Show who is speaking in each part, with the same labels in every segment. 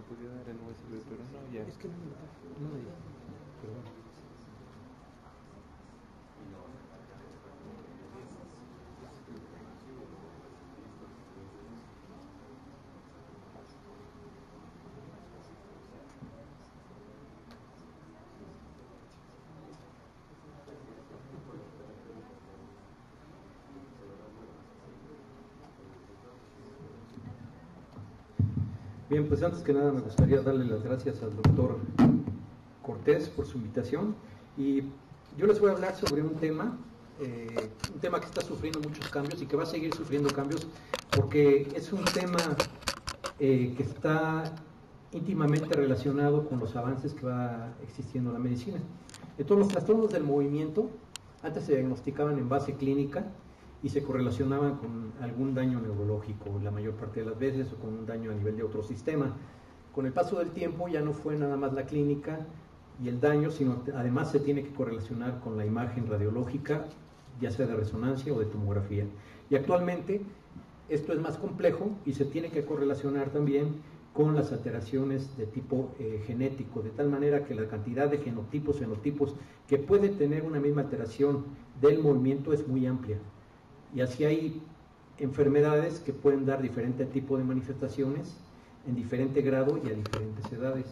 Speaker 1: podía dar en USB, pero no, ya.
Speaker 2: Es que no me lo no me dio. Perdón. Bien, pues antes que nada me gustaría darle las gracias al doctor Cortés por su invitación, y yo les voy a hablar sobre un tema que está sufriendo muchos cambios y que va a seguir sufriendo cambios porque es un tema que está íntimamente relacionado con los avances que va existiendo en la medicina. Entonces, los trastornos del movimiento antes se diagnosticaban en base clínica y se correlacionaban con algún daño neurológico la mayor parte de las veces, o con un daño a nivel de otro sistema. Con el paso del tiempo ya no fue nada más la clínica y el daño, sino además se tiene que correlacionar con la imagen radiológica, ya sea de resonancia o de tomografía. Y actualmente esto es más complejo y se tiene que correlacionar también con las alteraciones de tipo genético, de tal manera que la cantidad de genotipos, fenotipos que puede tener una misma alteración del movimiento es muy amplia. Y así hay enfermedades que pueden dar diferente tipo de manifestaciones en diferente grado y a diferentes edades.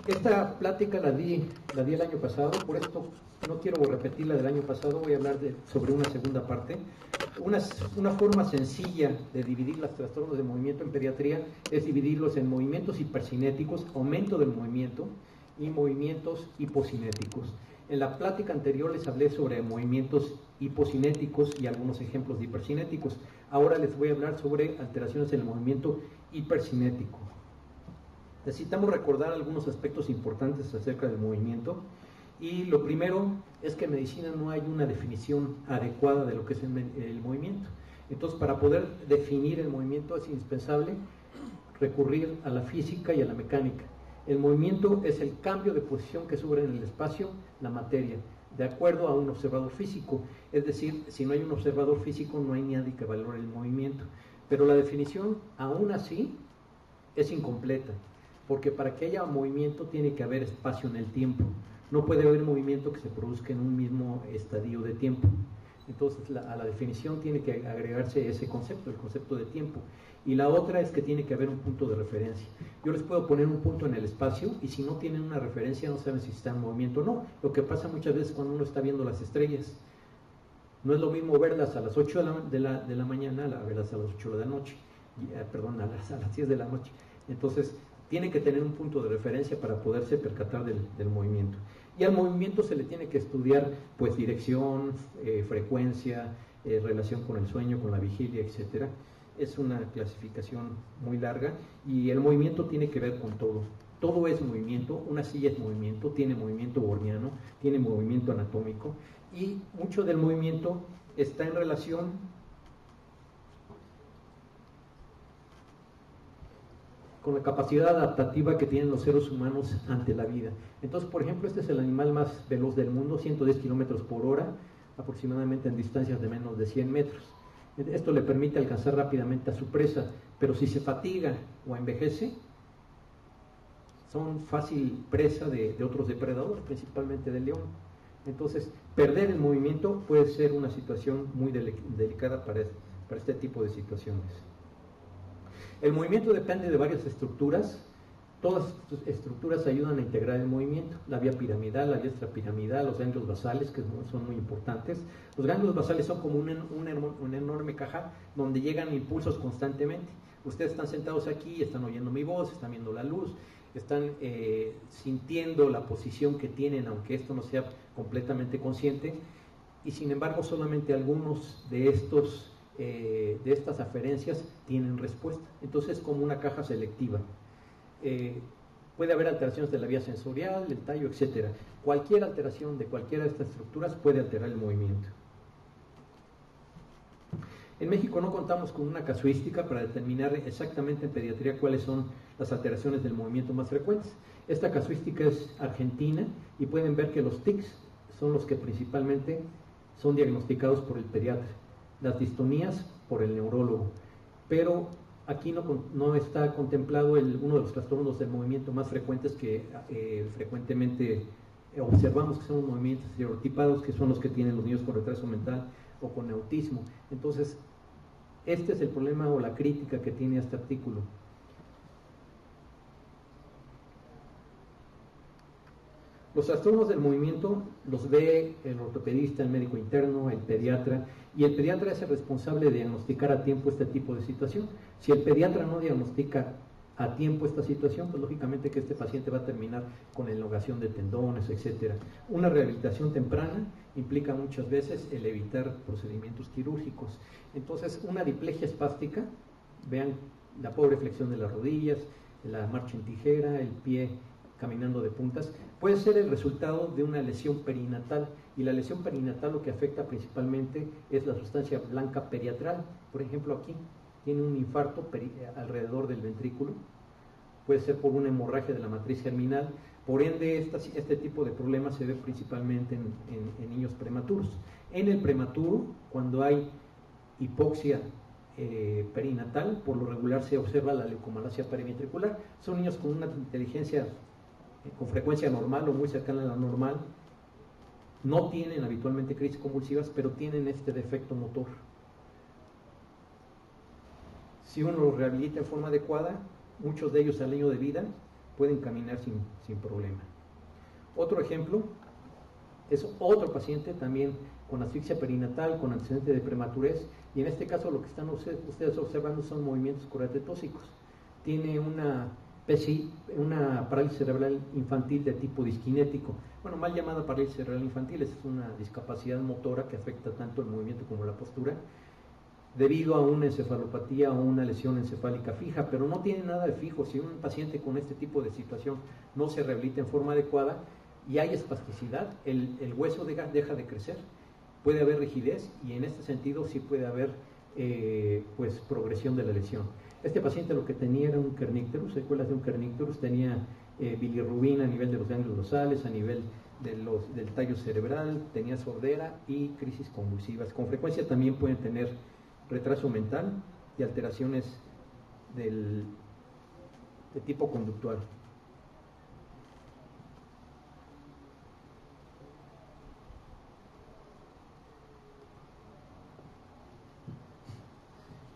Speaker 2: Esta plática la di el año pasado, por esto no quiero repetir la del año pasado, voy a hablar sobre una segunda parte. Una forma sencilla de dividir los trastornos de movimiento en pediatría es dividirlos en movimientos hipercinéticos, aumento del movimiento, y movimientos hipocinéticos. En la plática anterior les hablé sobre movimientos hipocinéticos y algunos ejemplos de hipercinéticos. Ahora les voy a hablar sobre alteraciones en el movimiento hipercinético. Necesitamos recordar algunos aspectos importantes acerca del movimiento, y lo primero es que en medicina no hay una definición adecuada de lo que es el movimiento. Entonces, para poder definir el movimiento es indispensable recurrir a la física y a la mecánica. El movimiento es el cambio de posición que sufre en el espacio la materia, de acuerdo a un observador físico. Es decir, si no hay un observador físico, no hay nadie que valore el movimiento. Pero la definición, aún así, es incompleta, porque para que haya movimiento tiene que haber espacio en el tiempo. No puede haber movimiento que se produzca en un mismo estadio de tiempo. Entonces, a la definición tiene que agregarse ese concepto, el concepto de tiempo. Y la otra es que tiene que haber un punto de referencia. Yo les puedo poner un punto en el espacio y si no tienen una referencia no saben si está en movimiento o no. Lo que pasa muchas veces cuando uno está viendo las estrellas. No es lo mismo verlas a las 8 de la mañana a verlas a las 8 de la noche. Perdón, a las 10 de la noche. Entonces, tiene que tener un punto de referencia para poderse percatar del movimiento. Y al movimiento se le tiene que estudiar pues dirección, frecuencia, relación con el sueño, con la vigilia, etcétera. Es una clasificación muy larga y el movimiento tiene que ver con todo. Todo es movimiento, una silla es movimiento, tiene movimiento borniano, tiene movimiento anatómico, y mucho del movimiento está en relación con la capacidad adaptativa que tienen los seres humanos ante la vida. Entonces, por ejemplo, este es el animal más veloz del mundo, 110 kilómetros por hora, aproximadamente en distancias de menos de 100 metros. Esto le permite alcanzar rápidamente a su presa, pero si se fatiga o envejece, son fácil presa de otros depredadores, principalmente del león. Entonces, perder el movimiento puede ser una situación muy delicada para este tipo de situaciones. El movimiento depende de varias estructuras. Todas estas estructuras ayudan a integrar el movimiento: la vía piramidal, la vía extrapiramidal, los ganglios basales, que son muy importantes. Los ganglios basales son como una enorme caja donde llegan impulsos constantemente. Ustedes están sentados aquí, están oyendo mi voz, están viendo la luz, están sintiendo la posición que tienen, aunque esto no sea completamente consciente, y sin embargo solamente algunos de estas aferencias tienen respuesta. Entonces es como una caja selectiva. Puede haber alteraciones de la vía sensorial, del tallo, etcétera. Cualquier alteración de cualquiera de estas estructuras puede alterar el movimiento. En México no contamos con una casuística para determinar exactamente en pediatría cuáles son las alteraciones del movimiento más frecuentes. Esta casuística es argentina y pueden ver que los tics son los que principalmente son diagnosticados por el pediatra, las distonías por el neurólogo, pero Aquí no está contemplado uno de los trastornos del movimiento más frecuentes que frecuentemente observamos, que son los movimientos estereotipados, que son los que tienen los niños con retraso mental o con autismo. Entonces, este es el problema o la crítica que tiene este artículo. Los trastornos del movimiento los ve el ortopedista, el médico interno, el pediatra, y el pediatra es el responsable de diagnosticar a tiempo este tipo de situación. Si el pediatra no diagnostica a tiempo esta situación, pues lógicamente que este paciente va a terminar con elongación de tendones, etcétera. Una rehabilitación temprana implica muchas veces el evitar procedimientos quirúrgicos. Entonces, una diplegia espástica, vean la pobre flexión de las rodillas, la marcha en tijera, el pie caminando de puntas, puede ser el resultado de una lesión perinatal, y la lesión perinatal lo que afecta principalmente es la sustancia blanca periatral. Por ejemplo, aquí tiene un infarto alrededor del ventrículo, puede ser por una hemorragia de la matriz germinal. Por ende, este tipo de problemas se ve principalmente en niños prematuros. En el prematuro, cuando hay hipoxia perinatal, por lo regular se observa la leucomalacia periventricular. Son niños con una inteligencia con frecuencia normal o muy cercana a la normal, no tienen habitualmente crisis convulsivas, pero tienen este defecto motor. Si uno los rehabilita en forma adecuada, muchos de ellos al año de vida pueden caminar sin problema. Otro ejemplo es otro paciente también con asfixia perinatal, con antecedente de prematurez, y en este caso lo que están ustedes observando son movimientos coreatetóxicos. Tiene una parálisis cerebral infantil de tipo disquinético, bueno, mal llamada parálisis cerebral infantil, es una discapacidad motora que afecta tanto el movimiento como la postura, debido a una encefalopatía o una lesión encefálica fija, pero no tiene nada de fijo. Si un paciente con este tipo de situación no se rehabilita en forma adecuada y hay espasticidad, el hueso deja de crecer, puede haber rigidez, y en este sentido sí puede haber pues progresión de la lesión. Este paciente lo que tenía era un kernicterus, secuelas de un kernicterus, tenía bilirrubina a nivel de los ganglios basales, a nivel del tallo cerebral, tenía sordera y crisis convulsivas. Con frecuencia también pueden tener retraso mental y alteraciones de tipo conductual.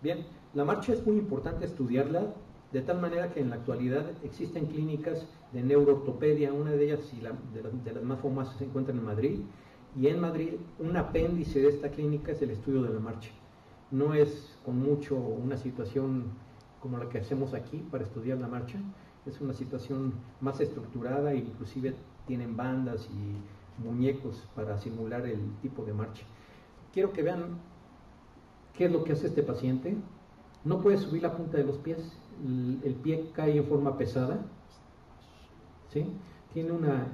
Speaker 2: Bien, la marcha es muy importante estudiarla, de tal manera que en la actualidad existen clínicas de neuroortopedia, una de ellas y de las más famosas se encuentra en Madrid, y en Madrid un apéndice de esta clínica es el estudio de la marcha. No es con mucho una situación como la que hacemos aquí para estudiar la marcha, es una situación más estructurada, e inclusive tienen bandas y muñecos para simular el tipo de marcha. Quiero que vean ¿qué es lo que hace este paciente? No puede subir la punta de los pies, el pie cae en forma pesada, ¿sí? Tiene una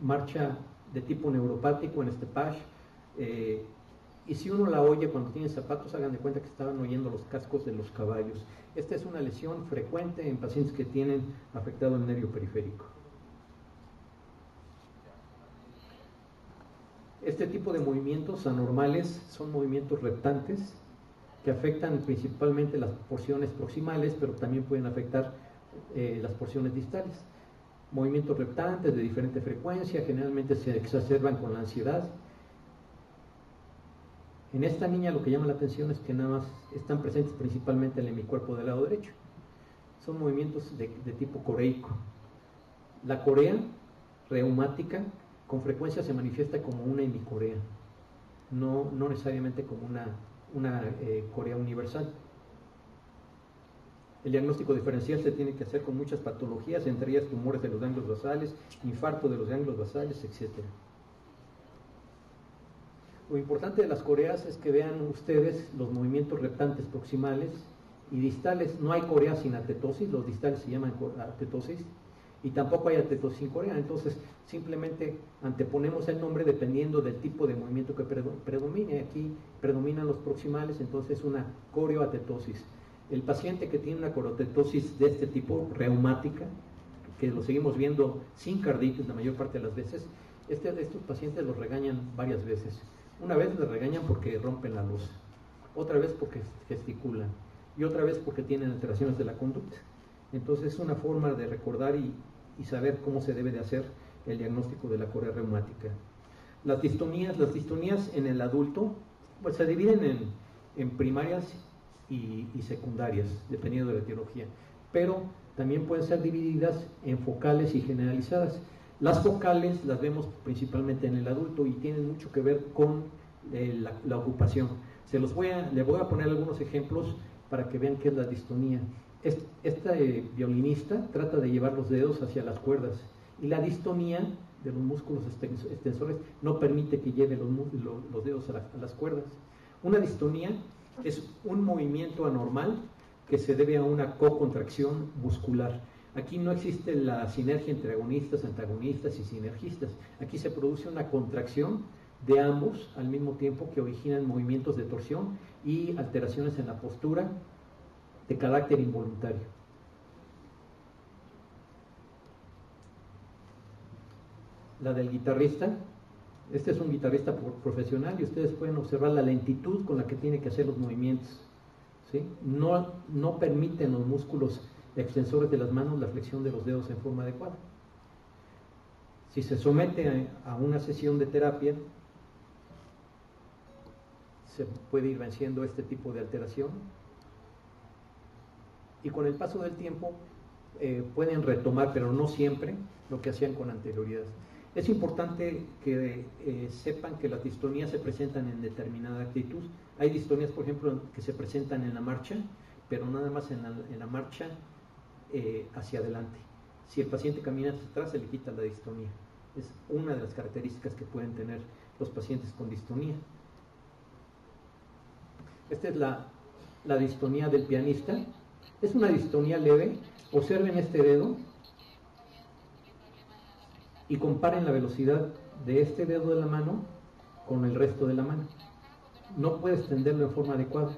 Speaker 2: marcha de tipo neuropático en este patch, y si uno la oye cuando tiene zapatos, hagan de cuenta que estaban oyendo los cascos de los caballos. Esta es una lesión frecuente en pacientes que tienen afectado el nervio periférico. Este tipo de movimientos anormales son movimientos reptantes que afectan principalmente las porciones proximales, pero también pueden afectar las porciones distales. Movimientos reptantes de diferente frecuencia, generalmente se exacerban con la ansiedad. En esta niña lo que llama la atención es que nada más están presentes principalmente en el hemicuerpo del lado derecho. Son movimientos de tipo coreico. La corea reumática con frecuencia se manifiesta como una hemicorea, no necesariamente como una corea universal. El diagnóstico diferencial se tiene que hacer con muchas patologías, entre ellas tumores de los ganglios basales, infarto de los ganglios basales, etc. Lo importante de las coreas es que vean ustedes los movimientos reptantes proximales y distales. No hay corea sin atetosis, los distales se llaman atetosis, y tampoco hay atetosis sin corea. Entonces simplemente anteponemos el nombre dependiendo del tipo de movimiento que predomine. Aquí predominan los proximales, entonces una coreoatetosis. El paciente que tiene una coreoatetosis de este tipo, reumática, que lo seguimos viendo sin carditis la mayor parte de las veces, estos pacientes los regañan varias veces. Una vez les regañan porque rompen la luz, otra vez porque gesticulan, y otra vez porque tienen alteraciones de la conducta. Entonces es una forma de recordar y saber cómo se debe de hacer el diagnóstico de la corea reumática. Las distonías en el adulto pues se dividen en primarias y secundarias, dependiendo de la etiología, pero también pueden ser divididas en focales y generalizadas. Las focales las vemos principalmente en el adulto y tienen mucho que ver con la ocupación. Le voy a poner algunos ejemplos para que vean qué es la distonía. Esta violinista trata de llevar los dedos hacia las cuerdas y la distonía de los músculos extensores no permite que lleve los dedos a las cuerdas. Una distonía es un movimiento anormal que se debe a una cocontracción muscular. Aquí no existe la sinergia entre agonistas, antagonistas y sinergistas. Aquí se produce una contracción de ambos al mismo tiempo que originan movimientos de torsión y alteraciones en la postura de carácter involuntario. La del guitarrista, este es un guitarrista profesional y ustedes pueden observar la lentitud con la que tiene que hacer los movimientos, ¿sí? No permiten los músculos extensores de las manos la flexión de los dedos en forma adecuada. Si se somete a una sesión de terapia, se puede ir venciendo este tipo de alteración y con el paso del tiempo pueden retomar, pero no siempre, lo que hacían con anterioridad. Es importante que sepan que las distonías se presentan en determinada actitud. Hay distonías, por ejemplo, que se presentan en la marcha, pero nada más en la marcha hacia adelante. Si el paciente camina hacia atrás, se le quita la distonía. Es una de las características que pueden tener los pacientes con distonía. Esta es la distonía del pianista. Es una distonía leve. Observen este dedo y comparen la velocidad de este dedo de la mano con el resto de la mano. No puedes tenderlo en forma adecuada.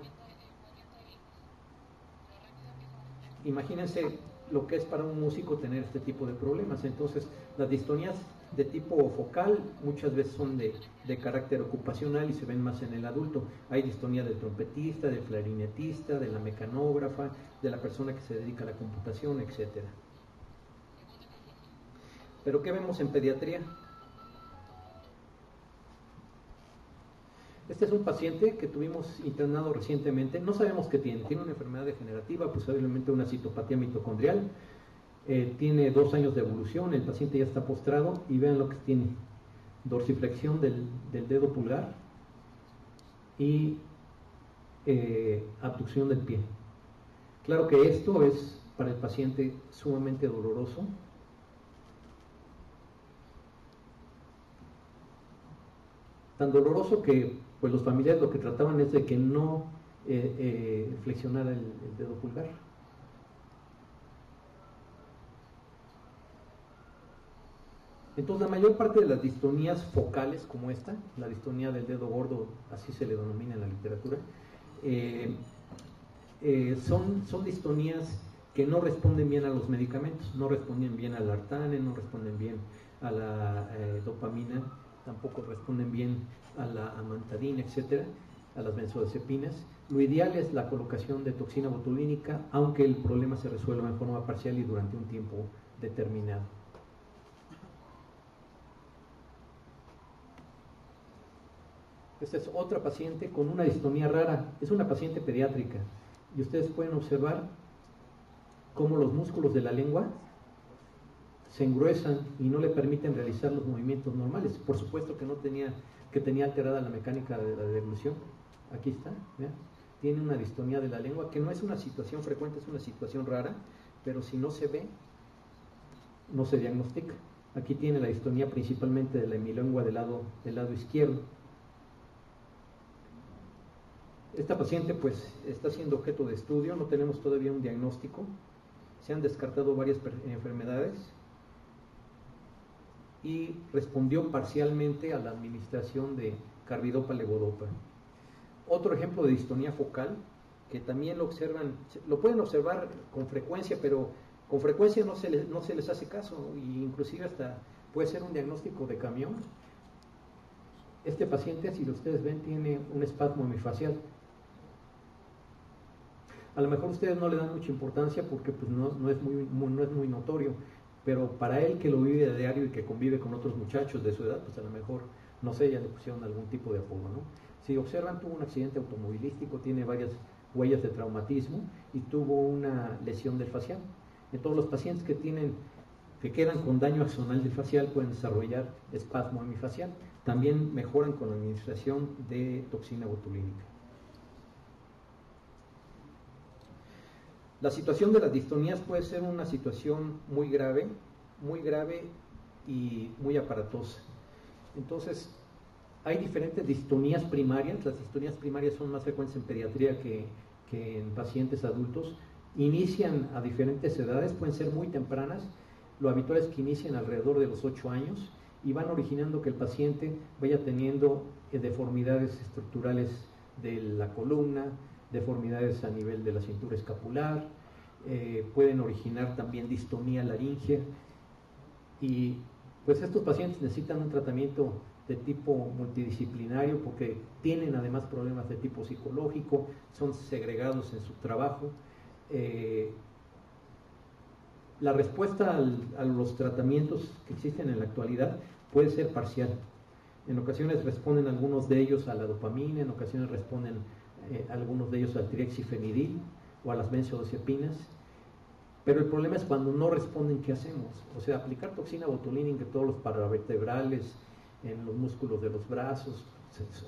Speaker 2: Imagínense lo que es para un músico tener este tipo de problemas. Entonces, las distonías de tipo focal muchas veces son de carácter ocupacional y se ven más en el adulto. Hay distonía del trompetista, del clarinetista, de la mecanógrafa, de la persona que se dedica a la computación, etcétera. ¿Pero qué vemos en pediatría? Este es un paciente que tuvimos internado recientemente. No sabemos qué tiene. Tiene una enfermedad degenerativa, posiblemente una citopatía mitocondrial. Tiene 2 años de evolución. El paciente ya está postrado y vean lo que tiene: dorsiflexión del dedo pulgar y abducción del pie. Claro que esto es para el paciente sumamente doloroso. Tan doloroso que pues los familiares lo que trataban es de que no flexionara el dedo pulgar. Entonces la mayor parte de las distonías focales como esta, la distonía del dedo gordo, así se le denomina en la literatura, son distonías que no responden bien a los medicamentos, no responden bien al Artane, no responden bien a la dopamina, tampoco responden bien a la amantadina, etcétera, a las benzodiazepinas. Lo ideal es la colocación de toxina botulínica, aunque el problema se resuelva en forma parcial y durante un tiempo determinado. Esta es otra paciente con una distonía rara, es una paciente pediátrica y ustedes pueden observar cómo los músculos de la lengua se engruesan y no le permiten realizar los movimientos normales. Por supuesto que tenía alterada la mecánica de la deglución. Aquí está, ¿vean? Tiene una distonía de la lengua, que no es una situación frecuente, es una situación rara, pero si no se ve, no se diagnostica. Aquí tiene la distonía principalmente de la hemilengua del lado izquierdo. Esta paciente pues está siendo objeto de estudio, no tenemos todavía un diagnóstico, se han descartado varias enfermedades y respondió parcialmente a la administración de carbidopa-levodopa. Otro ejemplo de distonía focal, que también lo pueden observar con frecuencia, pero con frecuencia no se les hace caso, e inclusive hasta puede ser un diagnóstico de camión. Este paciente, si ustedes ven, tiene un espasmo hemifacial. A lo mejor ustedes no le dan mucha importancia porque pues, no es muy notorio, pero para él que lo vive de diario y que convive con otros muchachos de su edad, pues a lo mejor, no sé, ya le pusieron algún tipo de apodo, ¿no? Si observan, tuvo un accidente automovilístico, tiene varias huellas de traumatismo y tuvo una lesión del facial. En todos los pacientes que quedan con daño axonal del facial pueden desarrollar espasmo hemifacial. También mejoran con la administración de toxina botulínica. La situación de las distonías puede ser una situación muy grave y muy aparatosa. Entonces, hay diferentes distonías primarias. Las distonías primarias son más frecuentes en pediatría que en pacientes adultos. Inician a diferentes edades, pueden ser muy tempranas. Lo habitual es que inicien alrededor de los 8 años y van originando que el paciente vaya teniendo deformidades estructurales de la columna, deformidades a nivel de la cintura escapular, pueden originar también distonía laríngea, y pues estos pacientes necesitan un tratamiento de tipo multidisciplinario porque tienen además problemas de tipo psicológico, son segregados en su trabajo. La respuesta a los tratamientos que existen en la actualidad puede ser parcial. En ocasiones responden algunos de ellos a la dopamina, en ocasiones responden algunos de ellos al triexifenidil o a las benzodiazepinas, pero el problema es cuando no responden, ¿qué hacemos? O sea, aplicar toxina botulínica en todos los paravertebrales, en los músculos de los brazos,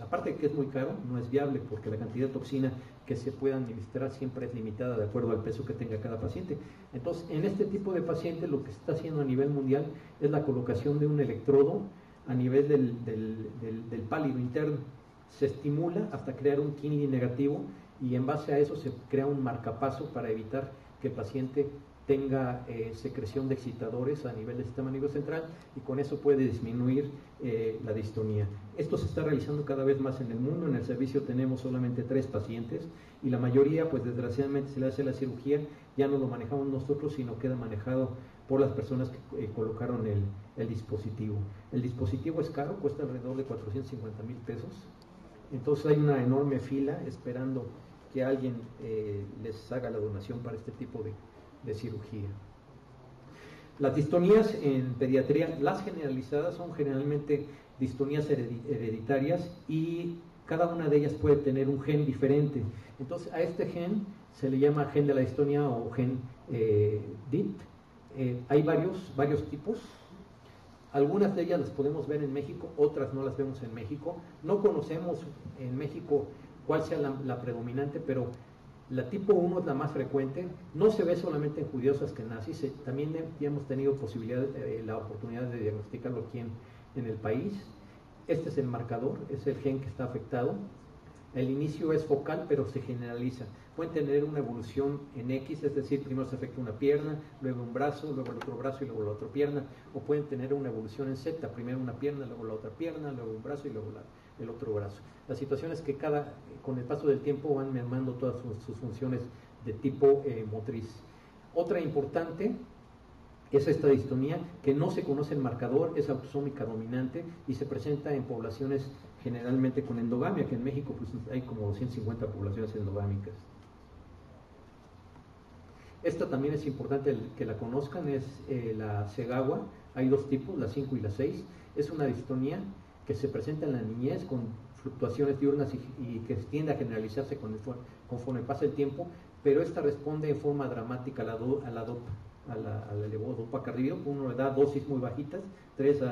Speaker 2: aparte de que es muy caro, no es viable porque la cantidad de toxina que se pueda administrar siempre es limitada de acuerdo al peso que tenga cada paciente. Entonces, en este tipo de pacientes lo que se está haciendo a nivel mundial es la colocación de un electrodo a nivel del pálido interno. Se estimula hasta crear un Kennedy negativo y en base a eso se crea un marcapaso para evitar que el paciente tenga secreción de excitadores a nivel del sistema nervioso central y con eso puede disminuir la distonía. Esto se está realizando cada vez más en el mundo. En el servicio tenemos solamente 3 pacientes y la mayoría, pues desgraciadamente se le hace la cirugía, ya no lo manejamos nosotros, sino queda manejado por las personas que colocaron el dispositivo. El dispositivo es caro, cuesta alrededor de 450,000 pesos. Entonces hay una enorme fila esperando que alguien les haga la donación para este tipo de cirugía. Las distonías en pediatría, las generalizadas, son generalmente distonías hereditarias y cada una de ellas puede tener un gen diferente. Entonces a este gen se le llama gen de la distonía o gen DIT. Hay varios tipos. Algunas de ellas las podemos ver en México, otras no las vemos en México. No conocemos en México cuál sea la predominante, pero la tipo 1 es la más frecuente. No se ve solamente en judíos askenazis, también ya hemos tenido la oportunidad de diagnosticarlo aquí en el país. Este es el marcador, es el gen que está afectado. El inicio es focal, pero se generaliza. Pueden tener una evolución en X, es decir, primero se afecta una pierna, luego un brazo, luego el otro brazo y luego la otra pierna. O pueden tener una evolución en Z, primero una pierna, luego la otra pierna, luego un brazo y luego el otro brazo. La situación es que con el paso del tiempo van mermando todas sus funciones de tipo motriz. Otra importante es esta distonía, que no se conoce el marcador, es autosómica dominante y se presenta en poblaciones generalmente con endogamia, que en México pues, hay como 250 poblaciones endogámicas. Esta también es importante que la conozcan, es la Segawa. Hay 2 tipos, la 5 y la 6. Es una distonía que se presenta en la niñez con fluctuaciones diurnas y que tiende a generalizarse conforme pasa el tiempo, pero esta responde en forma dramática al levodopa cardio. Uno le da dosis muy bajitas, 3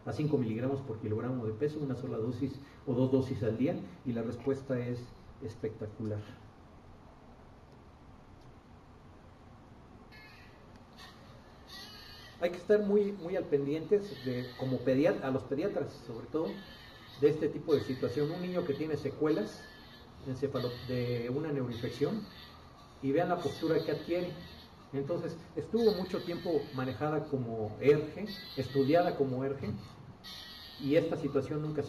Speaker 2: a 5 miligramos por kilogramo de peso, una sola dosis o 2 dosis al día, y la respuesta es espectacular. Hay que estar muy al pendientes como a los pediatras, sobre todo, de este tipo de situación. Un niño que tiene secuelas de una neuroinfección y vean la postura que adquiere. Entonces, estuvo mucho tiempo manejada como ERGE, estudiada como ERGE, y esta situación nunca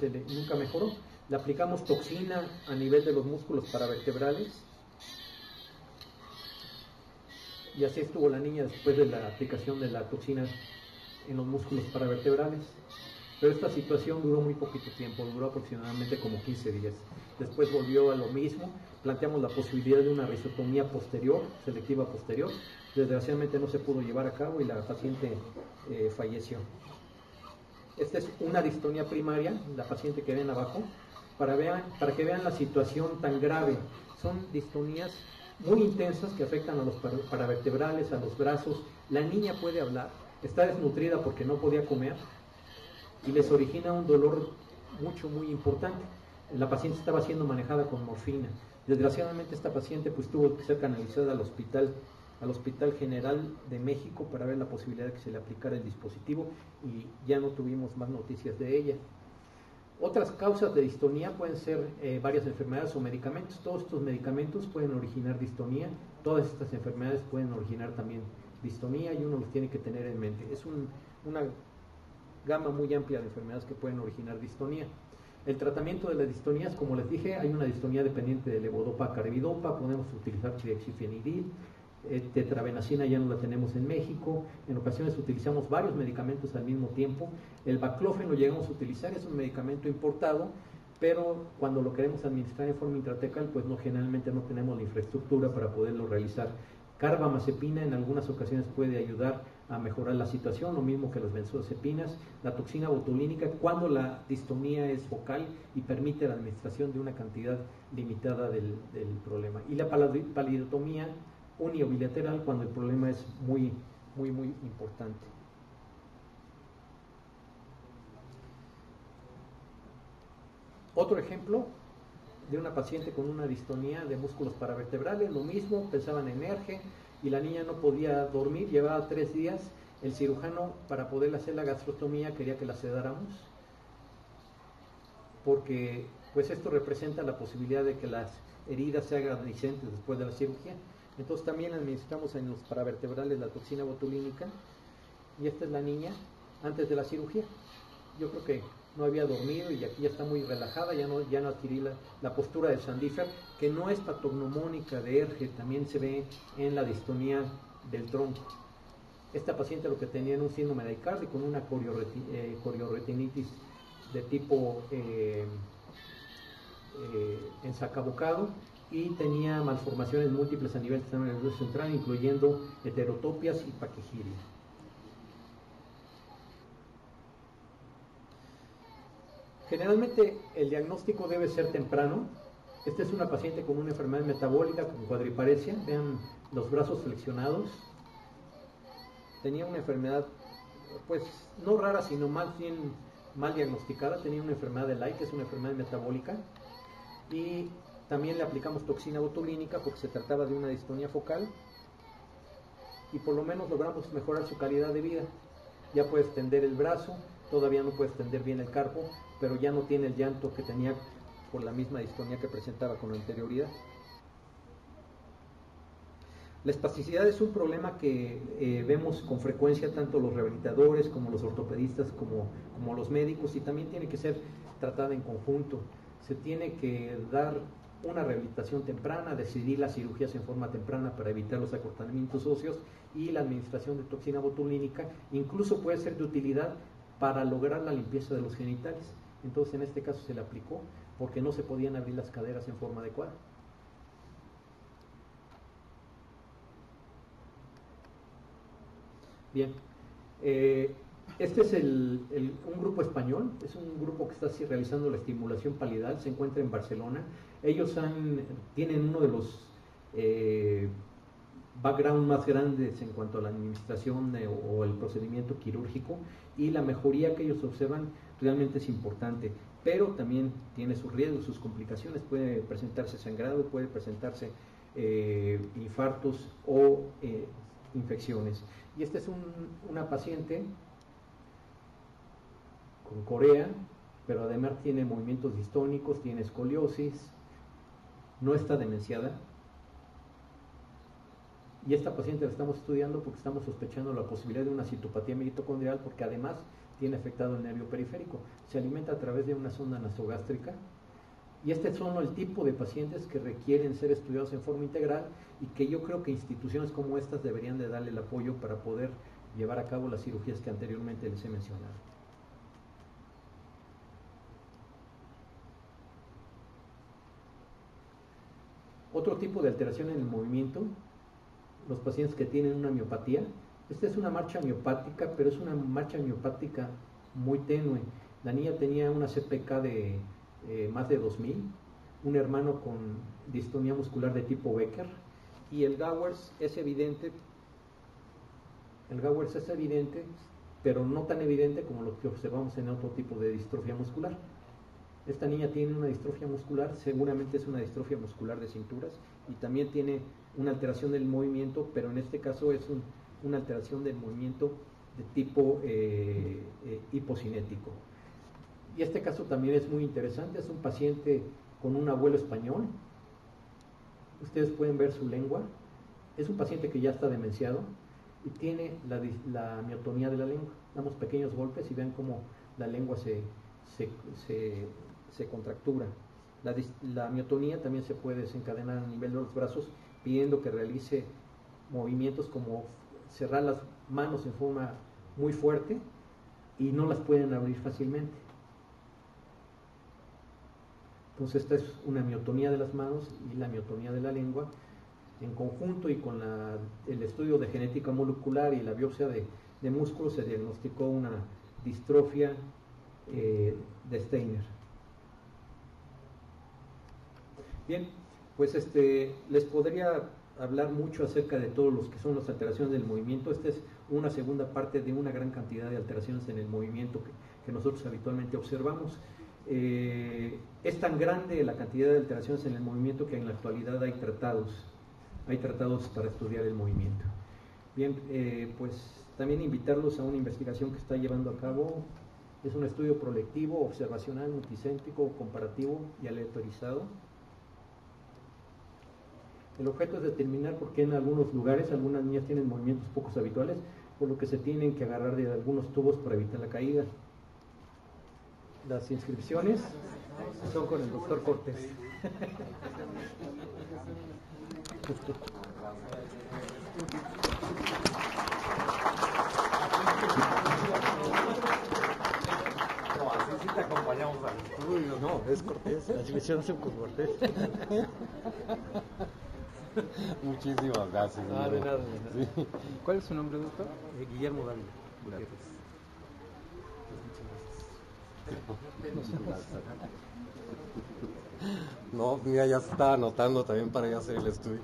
Speaker 2: mejoró. Le aplicamos toxina a nivel de los músculos paravertebrales, y así estuvo la niña después de la aplicación de la toxina en los músculos paravertebrales. Pero esta situación duró muy poquito tiempo, duró aproximadamente como 15 días. Después volvió a lo mismo planteamos la posibilidad de una risotomía posterior, selectiva posterior. Desgraciadamente no se pudo llevar a cabo y la paciente falleció. Esta es una distonía primaria, la paciente que ven abajo, para que vean la situación tan grave. Son distonías muy intensas que afectan a los paravertebrales, a los brazos. La niña puede hablar, está desnutrida porque no podía comer y les origina un dolor muy importante. La paciente estaba siendo manejada con morfina. Desgraciadamente esta paciente pues tuvo que ser canalizada al Hospital General de México para ver la posibilidad de que se le aplicara el dispositivo y ya no tuvimos más noticias de ella. Otras causas de distonía pueden ser varias enfermedades o medicamentos. Todos estos medicamentos pueden originar distonía, todas estas enfermedades pueden originar también distonía y uno los tiene que tener en mente. Es una gama muy amplia de enfermedades que pueden originar distonía. El tratamiento de las distonías, como les dije, hay una distonía dependiente de levodopa carbidopa, podemos utilizar trihexyfenidil, tetrabenazina ya no la tenemos en México, en ocasiones utilizamos varios medicamentos al mismo tiempo. El baclofen lo llegamos a utilizar, es un medicamento importado, pero cuando lo queremos administrar en forma intratecal, pues generalmente no tenemos la infraestructura para poderlo realizar. Carbamazepina en algunas ocasiones puede ayudar a mejorar la situación, lo mismo que las benzodiazepinas, la toxina botulínica cuando la distonía es focal y permite la administración de una cantidad limitada del problema. Y la palidotomía uniobilateral cuando el problema es muy importante. Otro ejemplo de una paciente con una distonía de músculos paravertebrales, lo mismo, pensaban en ERGE y la niña no podía dormir, llevaba 3 días, el cirujano para poder hacer la gastrostomía quería que la sedáramos, porque pues esto representa la posibilidad de que las heridas se hagan discentes después de la cirugía. Entonces también administramos en los paravertebrales la toxina botulínica y esta es la niña antes de la cirugía. Yo creo que no había dormido y aquí ya está muy relajada, ya no adquirí la postura de Sandifer, que no es patognomónica de ERGE, también se ve en la distonía del tronco. Esta paciente lo que tenía era un síndrome de Aicardi con una corioretinitis de tipo ensacabocado y tenía malformaciones múltiples a nivel del sistema nervioso central, incluyendo heterotopias y paquigiria. Generalmente el diagnóstico debe ser temprano. Esta es una paciente con una enfermedad metabólica, con cuadriparesia. Vean los brazos flexionados. Tenía una enfermedad, pues no rara, sino más bien mal diagnosticada. Tenía una enfermedad de Lyme, que es una enfermedad metabólica. Y también le aplicamos toxina botulínica porque se trataba de una distonía focal. Y por lo menos logramos mejorar su calidad de vida. Ya puede extender el brazo, todavía no puede extender bien el carpo, pero ya no tiene el llanto que tenía por la misma distonía que presentaba con anterioridad. La espasticidad es un problema que vemos con frecuencia tanto los rehabilitadores como los ortopedistas como los médicos, y también tiene que ser tratada en conjunto. Se tiene que dar una rehabilitación temprana, decidir las cirugías en forma temprana para evitar los acortamientos óseos, y la administración de toxina botulínica incluso puede ser de utilidad para lograr la limpieza de los genitales. Entonces en este caso se le aplicó porque no se podían abrir las caderas en forma adecuada. Bien, este es un grupo español, es un grupo que está realizando la estimulación palidal, se encuentra en Barcelona. Ellos tienen uno de los background más grandes en cuanto a la administración o el procedimiento quirúrgico, y la mejoría que ellos observan realmente es importante, pero también tiene sus riesgos, sus complicaciones. Puede presentarse sangrado, puede presentarse infartos o infecciones. Y esta es una paciente con corea, pero además tiene movimientos distónicos, tiene escoliosis, no está demenciada. Y esta paciente la estamos estudiando porque estamos sospechando la posibilidad de una citopatía mitocondrial, porque además tiene afectado el nervio periférico. Se alimenta a través de una sonda nasogástrica. Y este son el tipo de pacientes que requieren ser estudiados en forma integral, y que yo creo que instituciones como estas deberían de darle el apoyo para poder llevar a cabo las cirugías que anteriormente les he mencionado. Otro tipo de alteración en el movimiento, los pacientes que tienen una miopatía. Esta es una marcha miopática, pero es una marcha miopática muy tenue. La niña tenía una CPK de más de 2000, un hermano con distonía muscular de tipo Becker, y el Gowers es evidente. El Gowers es evidente, pero no tan evidente como lo que observamos en otro tipo de distrofia muscular. Esta niña tiene una distrofia muscular, seguramente es una distrofia muscular de cinturas, y también tiene una alteración del movimiento, pero en este caso es una alteración del movimiento de tipo hipocinético. Y este caso también es muy interesante, es un paciente con un abuelo español. Ustedes pueden ver su lengua, es un paciente que ya está demenciado y tiene la miotonía de la lengua. Damos pequeños golpes y ven cómo la lengua se contractura. La miotonía también se puede desencadenar a nivel de los brazos, pidiendo que realice movimientos como cerrar las manos en forma muy fuerte y no las pueden abrir fácilmente. Entonces esta es una miotonía de las manos y la miotonía de la lengua. En conjunto y con el estudio de genética molecular y la biopsia de músculos se diagnosticó una distrofia de Steiner. Bien, pues les podría hablar mucho acerca de todos los que son las alteraciones del movimiento. Esta es una segunda parte de una gran cantidad de alteraciones en el movimiento que nosotros habitualmente observamos. Es tan grande la cantidad de alteraciones en el movimiento que en la actualidad hay tratados para estudiar el movimiento. Bien, pues también invitarlos a una investigación que está llevando a cabo. Es un estudio proyectivo, observacional, multicéntrico, comparativo y aleatorizado. El objeto es determinar por qué en algunos lugares algunas niñas tienen movimientos pocos habituales, por lo que se tienen que agarrar de algunos tubos para evitar la caída. Las inscripciones son con el doctor Cortés.
Speaker 3: No, así sí te acompañamos al estudio.
Speaker 2: No, es Cortés, las inscripciones son con Cortés.
Speaker 3: Muchísimas gracias.
Speaker 2: Ah, de nada.
Speaker 1: Sí. ¿Cuál es su nombre, doctor?
Speaker 2: Guillermo Dávila.
Speaker 1: Gracias.
Speaker 3: No, mira, ya se estaba anotando también para ya hacer el estudio.